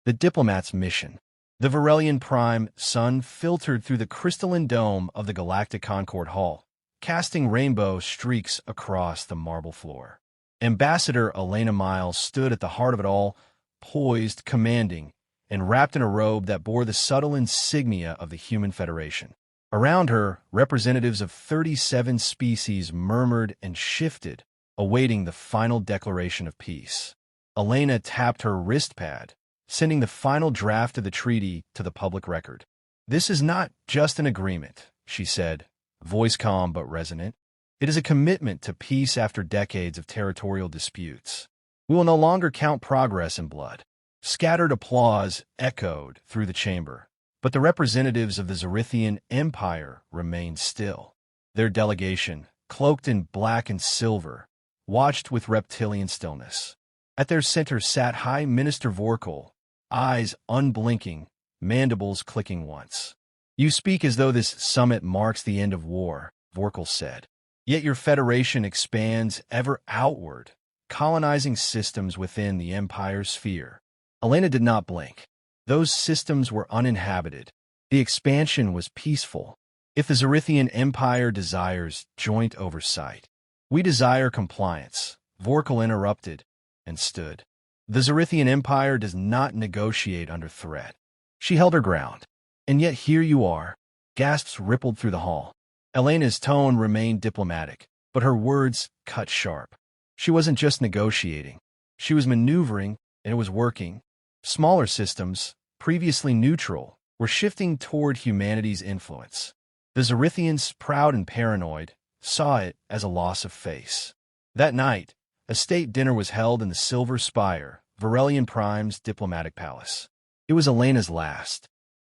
The Diplomat's mission. The Varelian Prime sun filtered through the crystalline dome of the Galactic Concord Hall, casting rainbow streaks across the marble floor. Ambassador Elena Myles stood at the heart of it all, poised, commanding, and wrapped in a robe that bore the subtle insignia of the Human Federation. Around her, representatives of 37 species murmured and shifted, awaiting the final declaration of peace. Elena tapped her wrist pad, sending the final draft of the treaty to the public record. "This is not just an agreement," she said, voice calm but resonant. "It is a commitment to peace after decades of territorial disputes. We will no longer count progress in blood." Scattered applause echoed through the chamber, but the representatives of the Zarythian Empire remained still. Their delegation, cloaked in black and silver, watched with reptilian stillness. At their center sat High Minister Vorkal, eyes unblinking, mandibles clicking once. "You speak as though this summit marks the end of war," Vorkal said. "Yet your federation expands ever outward, colonizing systems within the Empire's sphere." Elena did not blink. Those systems were uninhabited. The expansion was peaceful. "If the Zarythian Empire desires joint oversight, we desire compliance," Vorkal interrupted and stood. "The Zarythian Empire does not negotiate under threat." She held her ground. "And yet here you are." Gasps rippled through the hall. Elena's tone remained diplomatic, but her words cut sharp. She wasn't just negotiating. She was maneuvering, and it was working. Smaller systems, previously neutral, were shifting toward humanity's influence. The Zarythians, proud and paranoid, saw it as a loss of face. That night, a state dinner was held in the Silver Spire, Varelian Prime's diplomatic palace. It was Elena's last.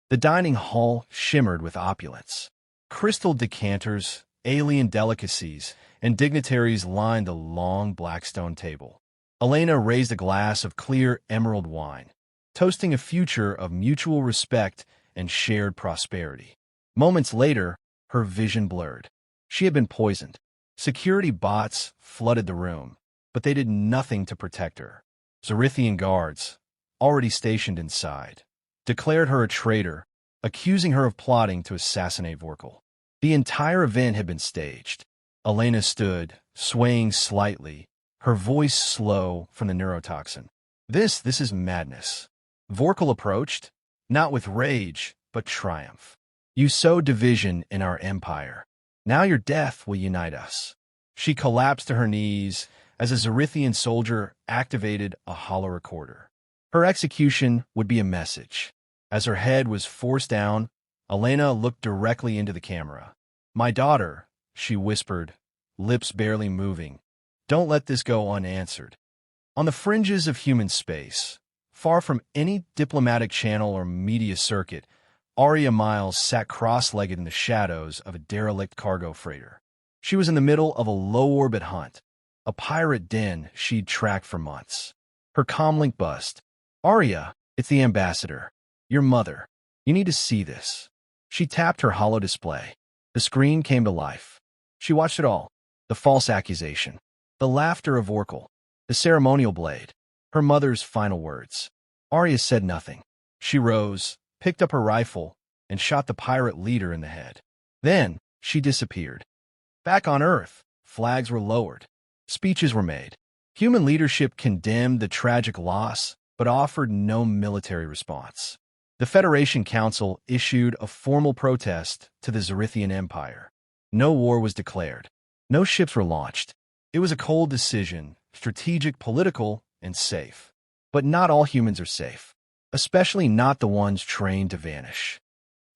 The dining hall shimmered with opulence. Crystal decanters, alien delicacies, and dignitaries lined the long black stone table. Elena raised a glass of clear emerald wine, toasting a future of mutual respect and shared prosperity. Moments later, her vision blurred. She had been poisoned. Security bots flooded the room, but they did nothing to protect her. Zarythian guards, already stationed inside, declared her a traitor, accusing her of plotting to assassinate Vorkal. The entire event had been staged. Elena stood, swaying slightly, her voice slow from the neurotoxin. This is madness." Vorkal approached, not with rage, but triumph. "You sowed division in our empire. Now your death will unite us." She collapsed to her knees as a Zarythian soldier activated a hollow recorder. Her execution would be a message. As her head was forced down, Elena looked directly into the camera. "My daughter," she whispered, lips barely moving, "don't let this go unanswered." On the fringes of human space, far from any diplomatic channel or media circuit, Aria Myles sat cross-legged in the shadows of a derelict cargo freighter. She was in the middle of a low-orbit hunt, a pirate den she'd tracked for months. Her comlink buzzed. "Aria, it's the ambassador. Your mother. You need to see this." She tapped her hollow display. The screen came to life. She watched it all. The false accusation. The laughter of Vorkal. The ceremonial blade. Her mother's final words. Aria said nothing. She rose, picked up her rifle, and shot the pirate leader in the head. Then she disappeared. Back on Earth, flags were lowered. Speeches were made. Human leadership condemned the tragic loss, but offered no military response. The Federation Council issued a formal protest to the Zarythian Empire. No war was declared. No ships were launched. It was a cold decision, strategic, political, and safe. But not all humans are safe, especially not the ones trained to vanish.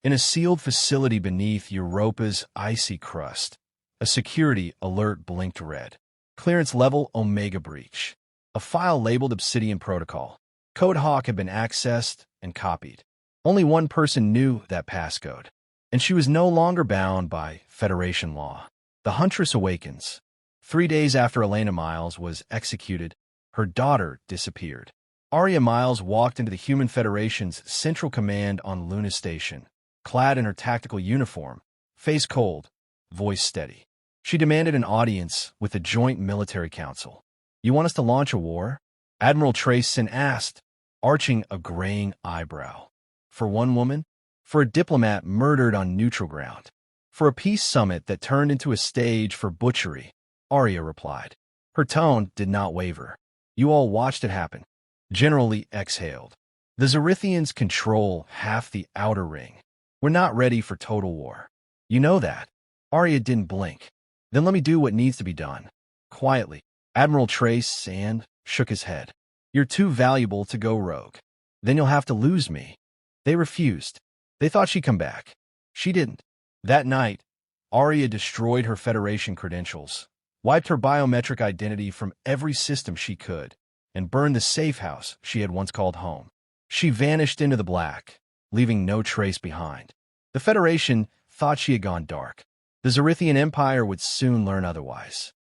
In a sealed facility beneath Europa's icy crust, a security alert blinked red. Clearance level Omega breach. A file labeled Obsidian Protocol. Code Hawk had been accessed and copied. Only one person knew that passcode, and she was no longer bound by Federation law. The Huntress awakens. 3 days after Elena Myles was executed, her daughter disappeared. Aria Myles walked into the Human Federation's Central Command on Luna Station, clad in her tactical uniform, face cold, voice steady. She demanded an audience with the Joint Military Council. "You want us to launch a war?" Admiral Trayson asked, arching a graying eyebrow. For one woman? For a diplomat murdered on neutral ground? For a peace summit that turned into a stage for butchery? Aria replied. Her tone did not waver. You all watched it happen. General Lee exhaled. The Zarythians control half the outer ring. We're not ready for total war. You know that. Aria didn't blink. Then let me do what needs to be done. Quietly, Admiral Trace shook his head. You're too valuable to go rogue. Then you'll have to lose me. They refused. They thought she'd come back. She didn't. That night, Aria destroyed her Federation credentials, wiped her biometric identity from every system she could, and burned the safe house she had once called home. She vanished into the black, leaving no trace behind. The Federation thought she had gone dark. The Zarythian Empire would soon learn otherwise.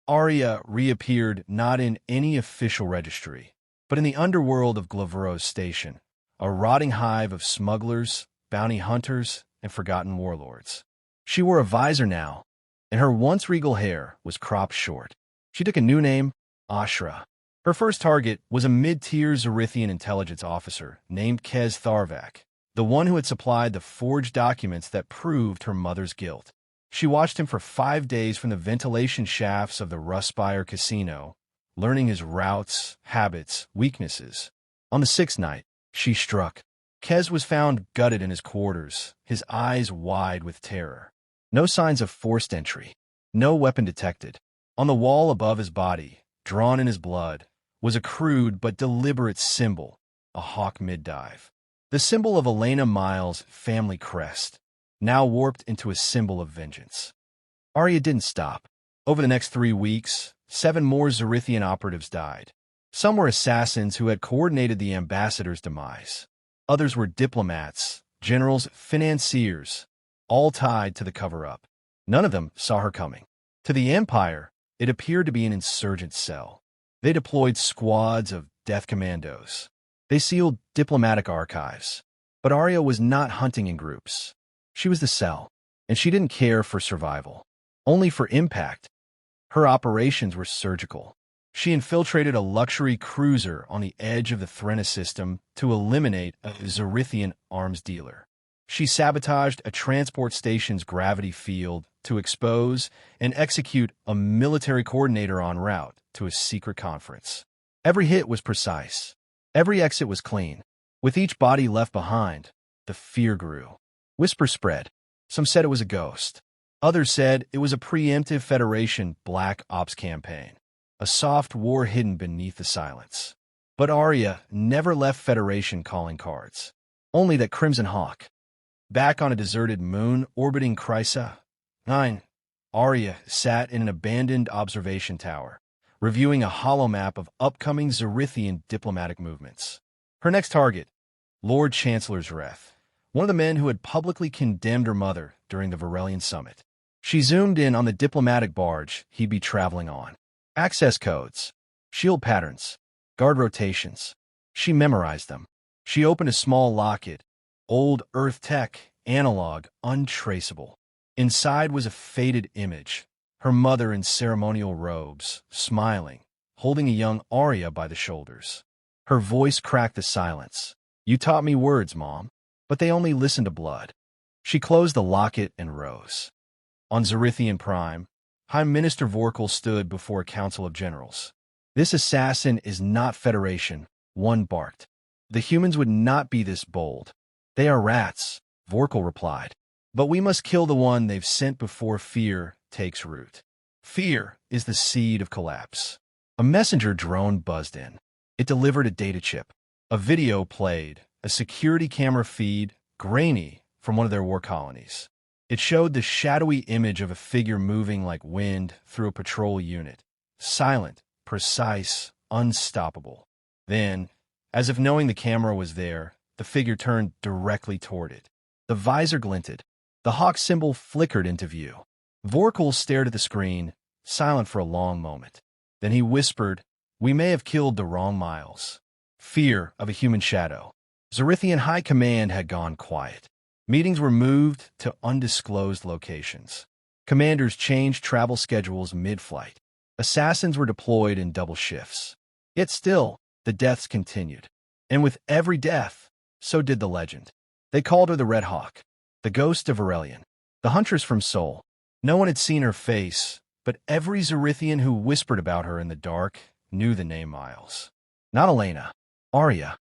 Aria reappeared not in any official registry, but in the underworld of Glavero's station, a rotting hive of smugglers, bounty hunters, and forgotten warlords. She wore a visor now, and her once regal hair was cropped short. She took a new name, Ashra. Her first target was a mid-tier Zarythian intelligence officer named Kez Tharvak, the one who had supplied the forged documents that proved her mother's guilt. She watched him for 5 days from the ventilation shafts of the Rustspire casino, learning his routes, habits, weaknesses. On the 6th night, she struck. Kez was found gutted in his quarters, his eyes wide with terror. No signs of forced entry. No weapon detected. On the wall above his body, drawn in his blood, was a crude but deliberate symbol, a hawk mid-dive. The symbol of Elena Myles' family crest, now warped into a symbol of vengeance. Aria didn't stop. Over the next 3 weeks, 7 more Zarythian operatives died. Some were assassins who had coordinated the ambassador's demise. Others were diplomats, generals, financiers, all tied to the cover-up. None of them saw her coming. To the Empire, it appeared to be an insurgent cell. They deployed squads of death commandos. They sealed diplomatic archives. But Aria was not hunting in groups. She was the cell, and she didn't care for survival, only for impact. Her operations were surgical. She infiltrated a luxury cruiser on the edge of the Threna system to eliminate a Zarythian arms dealer. She sabotaged a transport station's gravity field to expose and execute a military coordinator en route to a secret conference. Every hit was precise. Every exit was clean. With each body left behind, the fear grew. Whispers spread. Some said it was a ghost. Others said it was a preemptive Federation Black Ops campaign, a soft war hidden beneath the silence. But Aria never left Federation calling cards. Only that Crimson Hawk. Back on a deserted moon orbiting Chrysa 9, Aria sat in an abandoned observation tower, reviewing a holomap of upcoming Zarythian diplomatic movements. Her next target, Lord Chancellor Zareth, one of the men who had publicly condemned her mother during the Varelian summit. She zoomed in on the diplomatic barge he'd be traveling on. Access codes, shield patterns, guard rotations. She memorized them. She opened a small locket, old Earth tech, analog, untraceable. Inside was a faded image, her mother in ceremonial robes, smiling, holding a young Aria by the shoulders. Her voice cracked the silence. You taught me words, Mom, but they only listened to blood. She closed the locket and rose. On Zarythian Prime, High Minister Vorkal stood before a council of generals. This assassin is not Federation, one barked. The humans would not be this bold. They are rats, Vorkal replied. But we must kill the one they've sent before fear takes root. Fear is the seed of collapse. A messenger drone buzzed in. It delivered a data chip. A video played, a security camera feed, grainy, from one of their war colonies. It showed the shadowy image of a figure moving like wind through a patrol unit. Silent, precise, unstoppable. Then, as if knowing the camera was there, the figure turned directly toward it. The visor glinted. The hawk symbol flickered into view. Vorkal stared at the screen, silent for a long moment. Then he whispered, "We may have killed the wrong Myles." Fear of a human shadow. Zarythian High Command had gone quiet. Meetings were moved to undisclosed locations. Commanders changed travel schedules mid-flight. Assassins were deployed in double shifts. Yet still, the deaths continued. And with every death, so did the legend. They called her the Red Hawk, the ghost of Aurelian, the huntress from Sol. No one had seen her face, but every Zarythian who whispered about her in the dark knew the name Myles. Not Elena, Aria.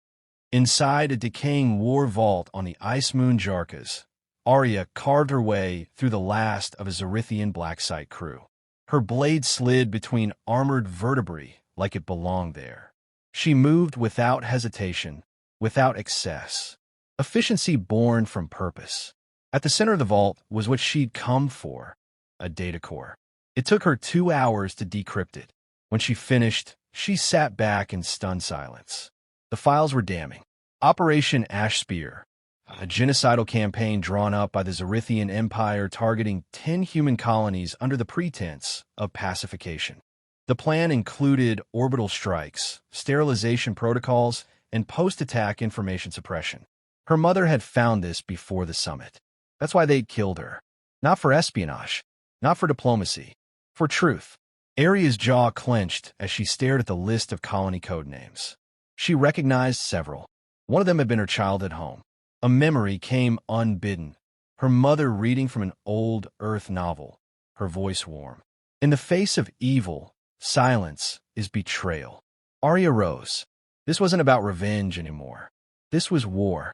Inside a decaying war vault on the ice moon Jarkas, Aria carved her way through the last of a Zarythian black site crew. Her blade slid between armored vertebrae like it belonged there. She moved without hesitation, without excess. Efficiency born from purpose. At the center of the vault was what she'd come for, a data core. It took her 2 hours to decrypt it. When she finished, she sat back in stunned silence. The files were damning. Operation Ash Spear, a genocidal campaign drawn up by the Zarythian Empire targeting 10 human colonies under the pretense of pacification. The plan included orbital strikes, sterilization protocols, and post-attack information suppression. Her mother had found this before the summit. That's why they'd killed her. Not for espionage, not for diplomacy, for truth. Aria's jaw clenched as she stared at the list of colony code names. She recognized several. One of them had been her childhood home. A memory came unbidden, her mother reading from an old Earth novel, her voice warm. In the face of evil, silence is betrayal. Aria rose. This wasn't about revenge anymore. This was war.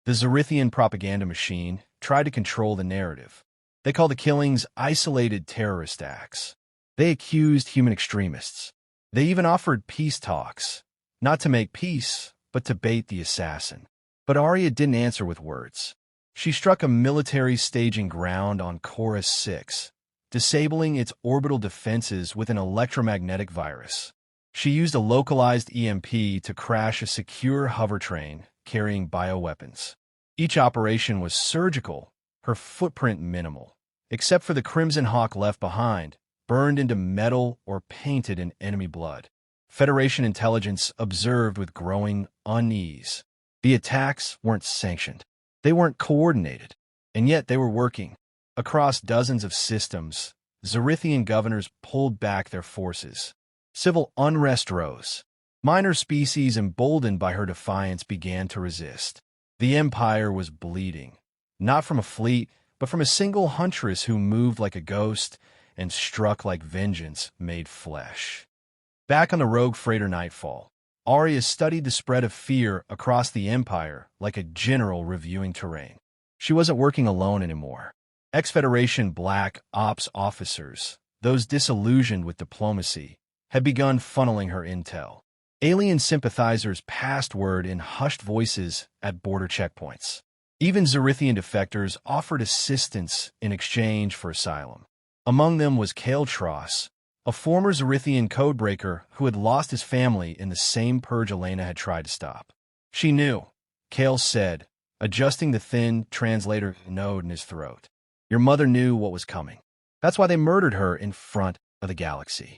The Zarythian propaganda machine tried to control the narrative. They called the killings isolated terrorist acts. They accused human extremists. They even offered peace talks, not to make peace, but to bait the assassin. But Aria didn't answer with words. She struck a military staging ground on Chorus 6, disabling its orbital defenses with an electromagnetic virus. She used a localized EMP to crash a secure hover train carrying bioweapons. Each operation was surgical, her footprint minimal, except for the Crimson Hawk left behind, burned into metal or painted in enemy blood. Federation intelligence observed with growing unease. The attacks weren't sanctioned. They weren't coordinated. And yet they were working. Across dozens of systems, Zarythian governors pulled back their forces. Civil unrest rose. Minor species emboldened by her defiance began to resist. The Empire was bleeding, not from a fleet, but from a single huntress who moved like a ghost and struck like vengeance made flesh. Back on the rogue freighter Nightfall, Aria studied the spread of fear across the Empire like a general reviewing terrain. She wasn't working alone anymore. Ex-Federation Black Ops officers, those disillusioned with diplomacy, had begun funneling her intel. Alien sympathizers passed word in hushed voices at border checkpoints. Even Zarythian defectors offered assistance in exchange for asylum. Among them was Kale Tross, a former Zarythian codebreaker who had lost his family in the same purge Elena had tried to stop. She knew, Kale said, adjusting the thin translator node in his throat. Your mother knew what was coming. That's why they murdered her in front of the galaxy.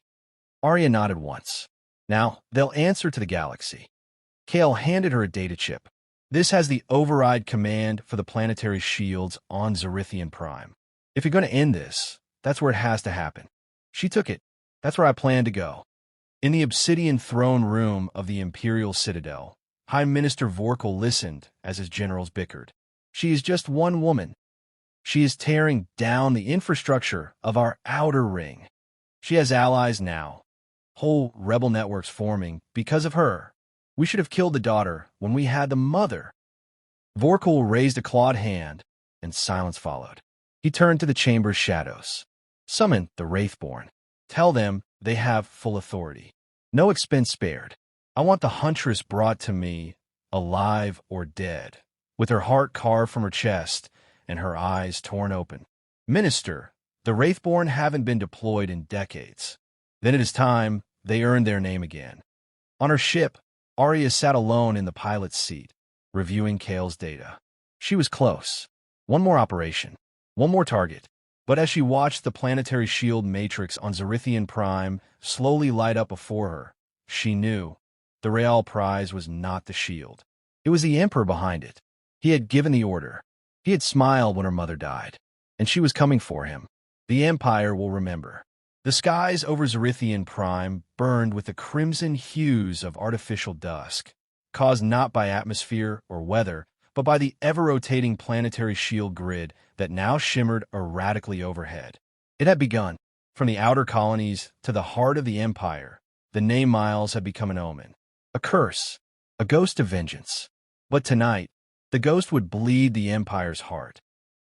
Aria nodded once. Now, they'll answer to the galaxy. Kale handed her a data chip. This has the override command for the planetary shields on Zarythian Prime. If you're going to end this, that's where it has to happen. She took it. That's where I plan to go. In the obsidian throne room of the Imperial Citadel, High Minister Vorkal listened as his generals bickered. She is just one woman. She is tearing down the infrastructure of our outer ring. She has allies now. Whole rebel networks forming because of her. We should have killed the daughter when we had the mother. Vorkal raised a clawed hand, and silence followed. He turned to the chamber's shadows. Summon the Wraithborn. Tell them they have full authority. No expense spared. I want the Huntress brought to me, alive or dead, with her heart carved from her chest and her eyes torn open. Minister, the Wraithborn haven't been deployed in decades. Then it is time they earned their name again. On her ship, Aria sat alone in the pilot's seat, reviewing Kale's data. She was close. One more operation. One more target. But as she watched the planetary shield matrix on Zarythian Prime slowly light up before her, she knew the Real prize was not the shield. It was the Emperor behind it. He had given the order. He had smiled when her mother died, and she was coming for him. The Empire will remember. The skies over Zarythian Prime burned with the crimson hues of artificial dusk. caused not by atmosphere or weather, but by the ever-rotating planetary shield grid that now shimmered erratically overhead. It had begun. From the outer colonies to the heart of the Empire, the name Myles had become an omen, a curse, a ghost of vengeance. But tonight, the ghost would bleed the Empire's heart.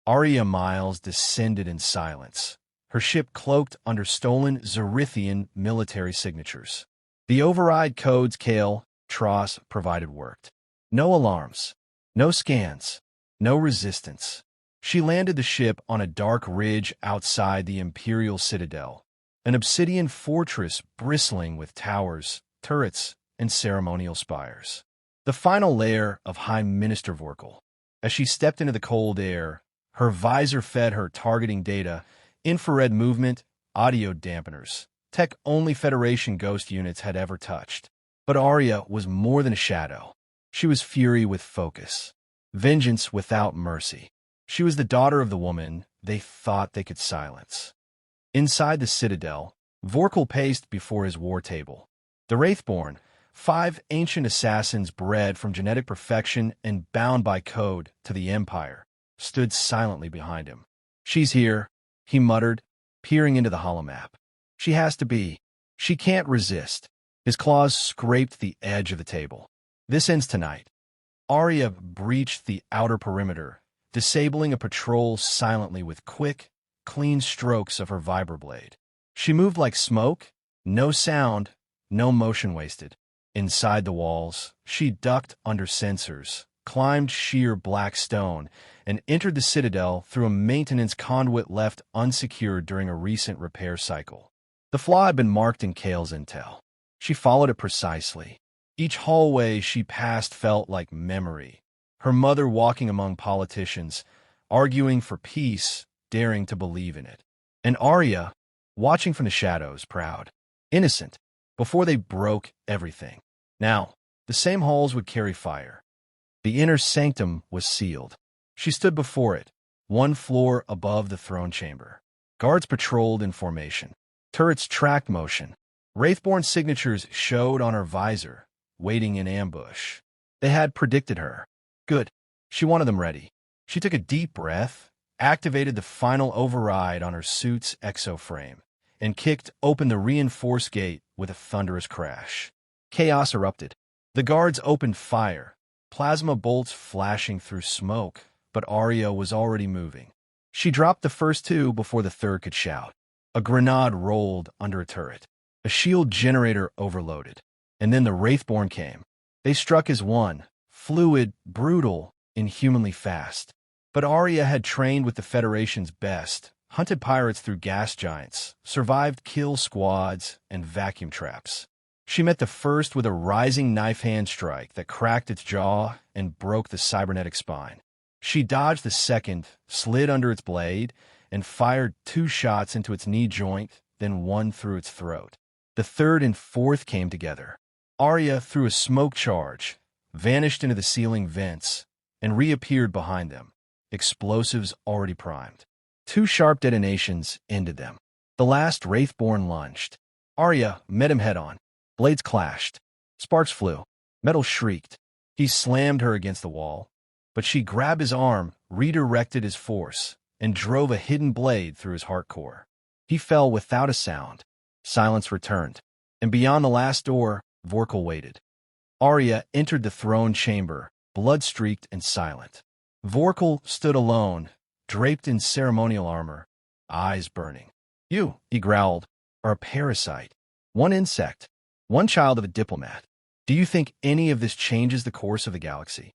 Aria Myles descended in silence, her ship cloaked under stolen Zarythian military signatures. The override codes Kale Tross provided worked. No alarms, no scans, no resistance. She landed the ship on a dark ridge outside the Imperial Citadel, an obsidian fortress bristling with towers, turrets, and ceremonial spires. The final layer of High Minister Vorkal. As she stepped into the cold air, her visor fed her targeting data, infrared movement, audio dampeners, tech only Federation ghost units had ever touched. But Aria was more than a shadow. She was fury with focus, vengeance without mercy. She was the daughter of the woman they thought they could silence. Inside the Citadel, Vorkal paced before his war table. The Wraithborn, 5 ancient assassins bred from genetic perfection and bound by code to the Empire, stood silently behind him. "She's here," he muttered, peering into the holomap. "She has to be. She can't resist." His claws scraped the edge of the table. "This ends tonight." Aria breached the outer perimeter, disabling a patrol silently with quick, clean strokes of her vibroblade. She moved like smoke, no sound, no motion wasted. Inside the walls, she ducked under sensors, climbed sheer black stone, and entered the Citadel through a maintenance conduit left unsecured during a recent repair cycle. The flaw had been marked in Kale's intel. She followed it precisely. Each hallway she passed felt like memory. Her mother walking among politicians, arguing for peace, daring to believe in it. And Aria, watching from the shadows, proud, innocent, before they broke everything. Now, the same halls would carry fire. The inner sanctum was sealed. She stood before it, one floor above the throne chamber. Guards patrolled in formation. Turrets tracked motion. Wraithborn signatures showed on her visor, waiting in ambush. They had predicted her. Good. She wanted them ready. She took a deep breath, activated the final override on her suit's exoframe, and kicked open the reinforced gate with a thunderous crash. Chaos erupted. The guards opened fire, plasma bolts flashing through smoke, but Aria was already moving. She dropped the first 2 before the third could shout. A grenade rolled under a turret. A shield generator overloaded. And then the Wraithborn came. They struck as one, fluid, brutal, inhumanly fast. But Aria had trained with the Federation's best, hunted pirates through gas giants, survived kill squads, and vacuum traps. She met the first with a rising knife hand strike that cracked its jaw and broke the cybernetic spine. She dodged the second, slid under its blade, and fired 2 shots into its knee joint, then 1 through its throat. The third and fourth came together. Aria threw a smoke charge, vanished into the ceiling vents, and reappeared behind them, explosives already primed. 2 sharp detonations ended them. The last Wraithborn lunged. Aria met him head-on. Blades clashed. Sparks flew. Metal shrieked. He slammed her against the wall, but she grabbed his arm, redirected his force, and drove a hidden blade through his heart core. He fell without a sound. Silence returned, and beyond the last door, Vorkal waited. Aria entered the throne chamber, blood-streaked and silent. Vorkal stood alone, draped in ceremonial armor, eyes burning. "You," he growled, "are a parasite. One insect. One child of a diplomat. Do you think any of this changes the course of the galaxy?"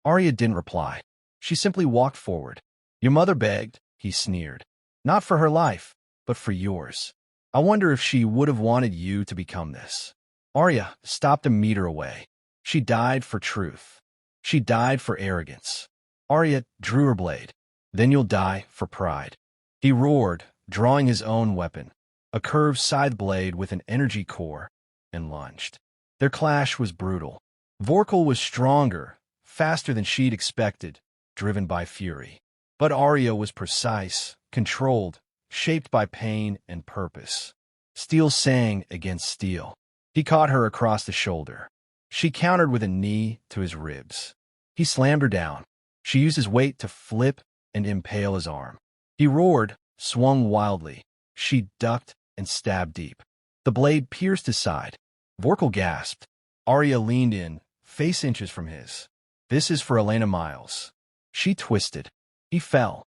Aria didn't reply. She simply walked forward. "Your mother begged," he sneered. "Not for her life, but for yours. I wonder if she would have wanted you to become this." Aria stopped a meter away. She died for truth. She died for arrogance. Aria drew her blade. "Then you'll die for pride." He roared, drawing his own weapon, a curved scythe blade with an energy core, and lunged. Their clash was brutal. Vorkal was stronger, faster than she'd expected, driven by fury. But Aria was precise, controlled, shaped by pain and purpose. Steel sang against steel. He caught her across the shoulder. She countered with a knee to his ribs. He slammed her down. She used his weight to flip and impale his arm. He roared, swung wildly. She ducked and stabbed deep. The blade pierced his side. Vorkal gasped. Aria leaned in, face inches from his. "This is for Elena Myles." She twisted. He fell.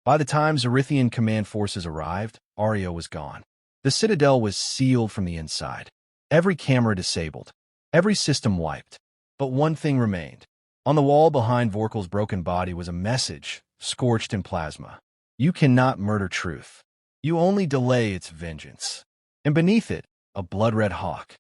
By the time Zarythian command forces arrived, Aria was gone. The citadel was sealed from the inside. Every camera disabled. Every system wiped. But one thing remained. On the wall behind Vorkal's broken body was a message, scorched in plasma. "You cannot murder truth. You only delay its vengeance." And beneath it, a blood-red hawk.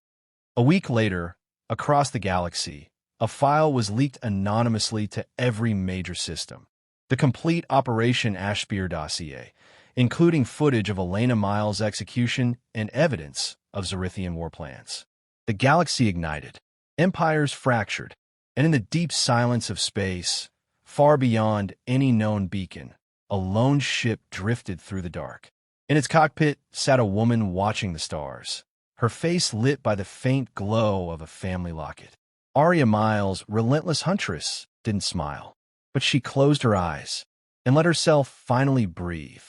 A week later, across the galaxy, a file was leaked anonymously to every major system. The complete Operation Ashbeer dossier, including footage of Elena Myles' execution and evidence of Zarythian war plans. The galaxy ignited. Empires fractured. And in the deep silence of space, far beyond any known beacon, a lone ship drifted through the dark. In its cockpit sat a woman watching the stars, her face lit by the faint glow of a family locket. Aria Myles, Relentless Huntress, didn't smile, but she closed her eyes and let herself finally breathe.